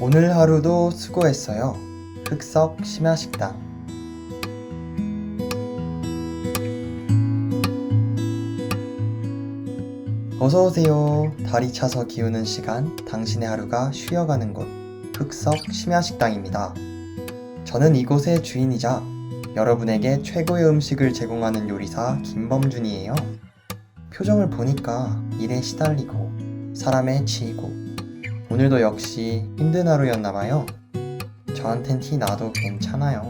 오늘 하루도 수고했어요. 흑석 심야식당. 어서오세요. 다리 차서 기우는 시간, 당신의 하루가 쉬어가는 곳, 흑석 심야식당입니다. 저는 이곳의 주인이자 여러분에게 최고의 음식을 제공하는 요리사 김범준이에요. 표정을 보니까 일에 시달리고 사람에 치이고 오늘도 역시 힘든 하루였나봐요. 저한텐 티 나도 괜찮아요.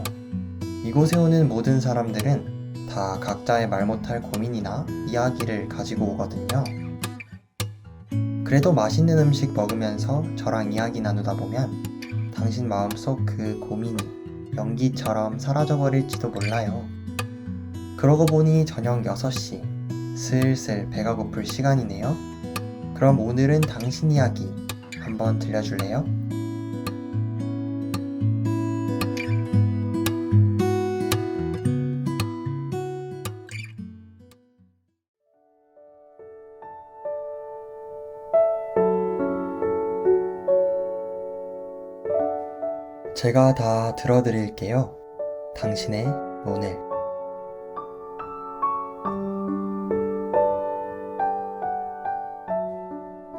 이곳에 오는 모든 사람들은 다 각자의 말 못할 고민이나 이야기를 가지고 오거든요. 그래도 맛있는 음식 먹으면서 저랑 이야기 나누다 보면 당신 마음속 그 고민이 연기처럼 사라져버릴지도 몰라요. 그러고 보니 저녁 6시, 슬슬 배가 고플 시간이네요. 그럼 오늘은 당신 이야기 한번 들려줄래요? 제가 다 들어드릴게요. 당신의 오늘.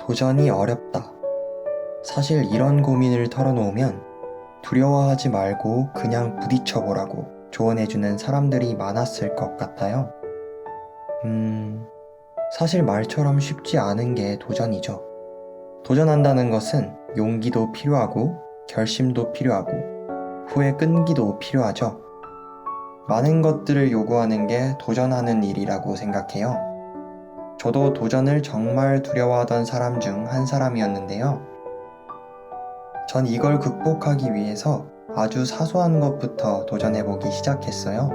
도전이 어렵다. 사실 이런 고민을 털어놓으면 두려워하지 말고 그냥 부딪혀보라고 조언해주는 사람들이 많았을 것 같아요. 사실 말처럼 쉽지 않은 게 도전이죠. 도전한다는 것은 용기도 필요하고 결심도 필요하고 후회 끈기도 필요하죠. 많은 것들을 요구하는 게 도전하는 일이라고 생각해요. 저도 도전을 정말 두려워하던 사람 중 한 사람이었는데요. 전 이걸 극복하기 위해서 아주 사소한 것부터 도전해보기 시작했어요.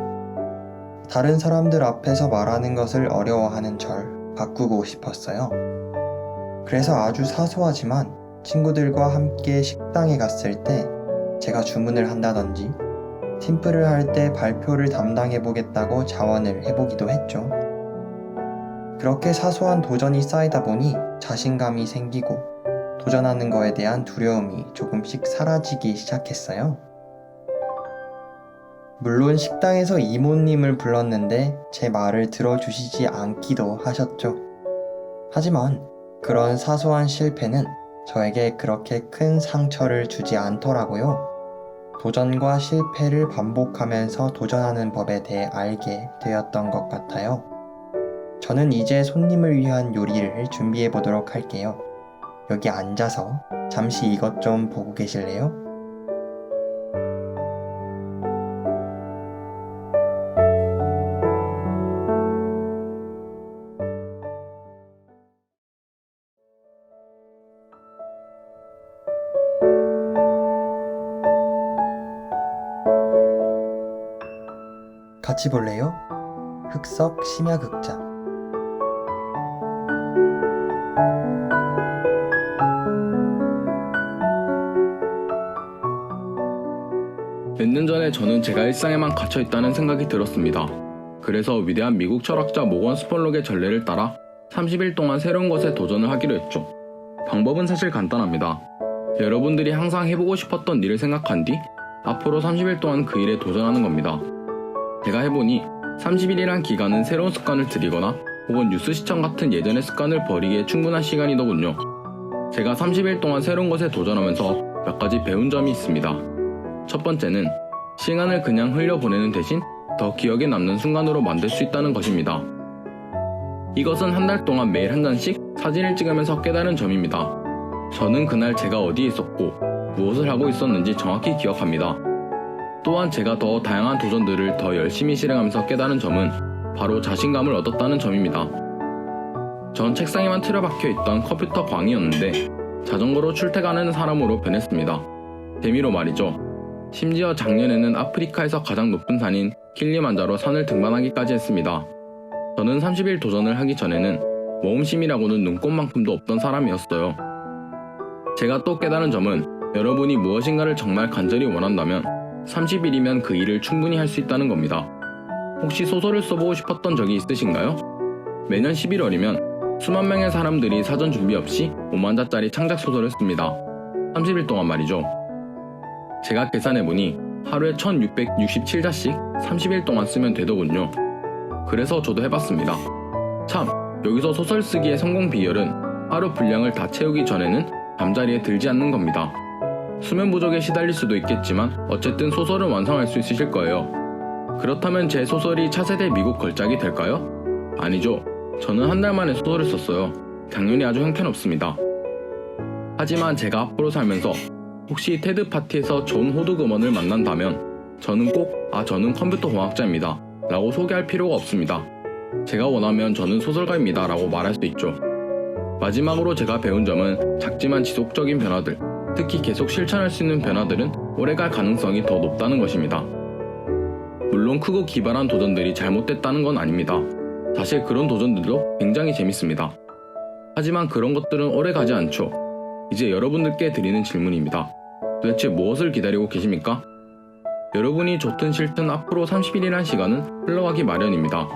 다른 사람들 앞에서 말하는 것을 어려워하는 절 바꾸고 싶었어요. 그래서 아주 사소하지만 친구들과 함께 식당에 갔을 때 제가 주문을 한다든지 팀플을 할 때 발표를 담당해보겠다고 자원을 해보기도 했죠. 그렇게 사소한 도전이 쌓이다 보니 자신감이 생기고 도전하는 거에 대한 두려움이 조금씩 사라지기 시작했어요. 물론 식당에서 이모님을 불렀는데 제 말을 들어주시지 않기도 하셨죠. 하지만 그런 사소한 실패는 저에게 그렇게 큰 상처를 주지 않더라고요. 도전과 실패를 반복하면서 도전하는 법에 대해 알게 되었던 것 같아요. 저는 이제 손님을 위한 요리를 준비해 보도록 할게요. 여기 앉아서 잠시 이것 좀 보고 계실래요? 같이 볼래요? 흑석 심야극장. 몇 년 전에 저는 제가 일상에만 갇혀있다는 생각이 들었습니다. 그래서 위대한 미국 철학자 모건 스펄록의 전례를 따라 30일 동안 새로운 것에 도전을 하기로 했죠. 방법은 사실 간단합니다. 여러분들이 항상 해보고 싶었던 일을 생각한 뒤 앞으로 30일 동안 그 일에 도전하는 겁니다. 제가 해보니 30일이란 기간은 새로운 습관을 들이거나 혹은 뉴스 시청 같은 예전의 습관을 버리기에 충분한 시간이더군요. 제가 30일 동안 새로운 것에 도전하면서 몇 가지 배운 점이 있습니다. 첫 번째는 시간을 그냥 흘려보내는 대신 더 기억에 남는 순간으로 만들 수 있다는 것입니다. 이것은 한 달 동안 매일 한 잔씩 사진을 찍으면서 깨달은 점입니다. 저는 그날 제가 어디에 있었고 무엇을 하고 있었는지 정확히 기억합니다. 또한 제가 더 다양한 도전들을 더 열심히 실행하면서 깨달은 점은 바로 자신감을 얻었다는 점입니다. 전 책상에만 틀어박혀 있던 컴퓨터 광이었는데 자전거로 출퇴근하는 사람으로 변했습니다. 재미로 말이죠. 심지어 작년에는 아프리카에서 가장 높은 산인 킬리만자로 산을 등반하기까지 했습니다. 저는 30일 도전을 하기 전에는 모험심이라고는 눈꼽만큼도 없던 사람이었어요. 제가 또 깨달은 점은 여러분이 무엇인가를 정말 간절히 원한다면 30일이면 그 일을 충분히 할 수 있다는 겁니다. 혹시 소설을 써보고 싶었던 적이 있으신가요? 매년 11월이면 수만 명의 사람들이 사전 준비 없이 5만 자짜리 창작 소설을 씁니다. 30일 동안 말이죠. 제가 계산해보니 하루에 1667자씩 30일 동안 쓰면 되더군요. 그래서 저도 해봤습니다. 참, 여기서 소설 쓰기의 성공 비결은 하루 분량을 다 채우기 전에는 잠자리에 들지 않는 겁니다. 수면 부족에 시달릴 수도 있겠지만 어쨌든 소설은 완성할 수 있으실 거예요. 그렇다면 제 소설이 차세대 미국 걸작이 될까요? 아니죠. 저는 한 달 만에 소설을 썼어요. 당연히 아주 형편없습니다. 하지만 제가 앞으로 살면서 혹시 테드 파티에서 존 호드그먼을 만난다면 저는 꼭 저는 컴퓨터 공학자입니다 라고 소개할 필요가 없습니다. 제가 원하면 저는 소설가입니다 라고 말할 수 있죠. 마지막으로 제가 배운 점은 작지만 지속적인 변화들, 특히 계속 실천할 수 있는 변화들은 오래갈 가능성이 더 높다는 것입니다. 물론 크고 기발한 도전들이 잘못됐다는 건 아닙니다. 사실 그런 도전들도 굉장히 재밌습니다. 하지만 그런 것들은 오래 가지 않죠. 이제 여러분들께 드리는 질문입니다. 도대체 무엇을 기다리고 계십니까? 여러분이 좋든 싫든 앞으로 30일이란 시간은 흘러가기 마련입니다.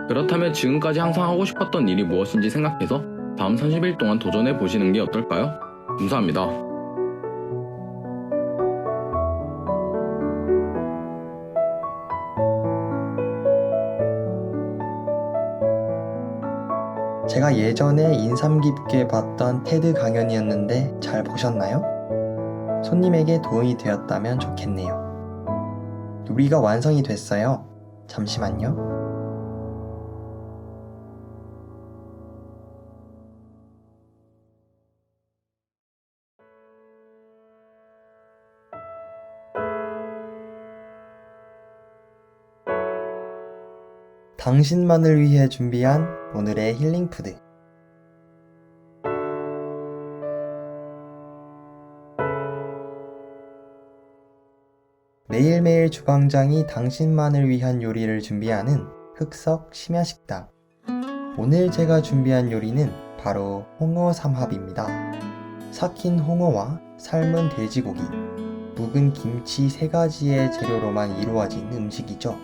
그렇다면 지금까지 항상 하고 싶었던 일이 무엇인지 생각해서 다음 30일 동안 도전해 보시는 게 어떨까요? 감사합니다. 제가 예전에 인상 깊게 봤던 테드 강연이었는데 잘 보셨나요? 손님에게 도움이 되었다면 좋겠네요. 요리가 완성이 됐어요. 잠시만요. 당신만을 위해 준비한 오늘의 힐링푸드. 매일매일 주방장이 당신만을 위한 요리를 준비하는 흑석 심야식당. 오늘 제가 준비한 요리는 바로 홍어 삼합입니다. 삭힌 홍어와 삶은 돼지고기, 묵은 김치 3가지의 재료로만 이루어진 음식이죠.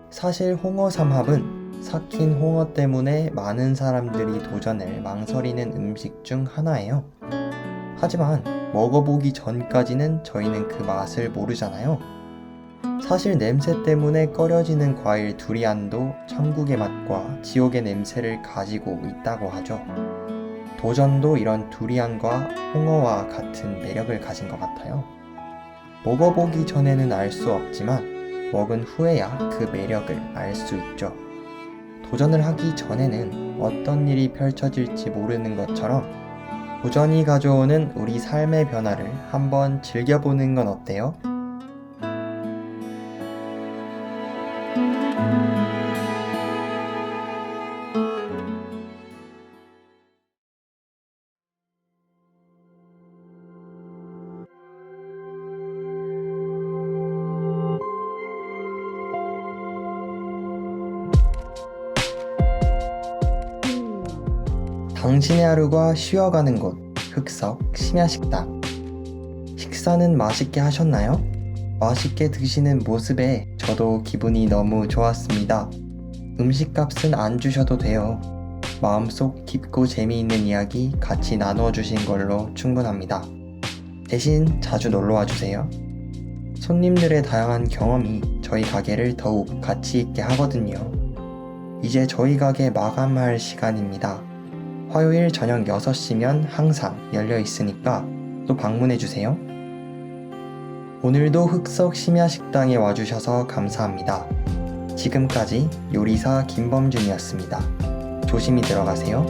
사실 홍어 삼합은 삭힌 홍어 때문에 많은 사람들이 도전을 망설이는 음식 중 하나예요. 하지만 먹어보기 전까지는 저희는 그 맛을 모르잖아요. 사실 냄새 때문에 꺼려지는 과일 두리안도 천국의 맛과 지옥의 냄새를 가지고 있다고 하죠. 도전도 이런 두리안과 홍어와 같은 매력을 가진 것 같아요. 먹어보기 전에는 알 수 없지만 먹은 후에야 그 매력을 알 수 있죠. 도전을 하기 전에는 어떤 일이 펼쳐질지 모르는 것처럼 도전이 가져오는 우리 삶의 변화를 한번 즐겨보는 건 어때요? 당신의 하루가 쉬어가는 곳, 흑석 심야식당. 식사는 맛있게 하셨나요? 맛있게 드시는 모습에 저도 기분이 너무 좋았습니다. 음식값은 안 주셔도 돼요. 마음속 깊고 재미있는 이야기 같이 나누어 주신 걸로 충분합니다. 대신 자주 놀러와 주세요. 손님들의 다양한 경험이 저희 가게를 더욱 가치 있게 하거든요. 이제 저희 가게 마감할 시간입니다. 화요일 저녁 6시면 항상 열려 있으니까 또 방문해 주세요. 오늘도 흑석 심야식당에 와주셔서 감사합니다. 지금까지 요리사 김범준이었습니다. 조심히 들어가세요.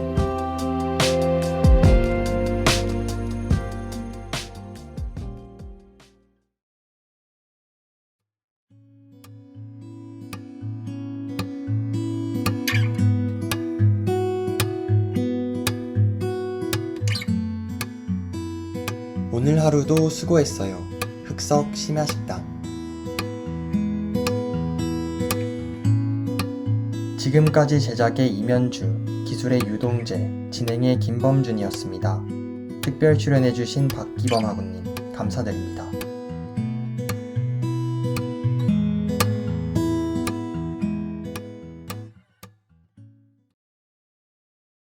오늘 하루도 수고했어요. 흑석 심야식당. 지금까지 제작의 이면주, 기술의 유동재, 진행의 김범준이었습니다. 특별 출연해주신 박기범 학우님 감사드립니다.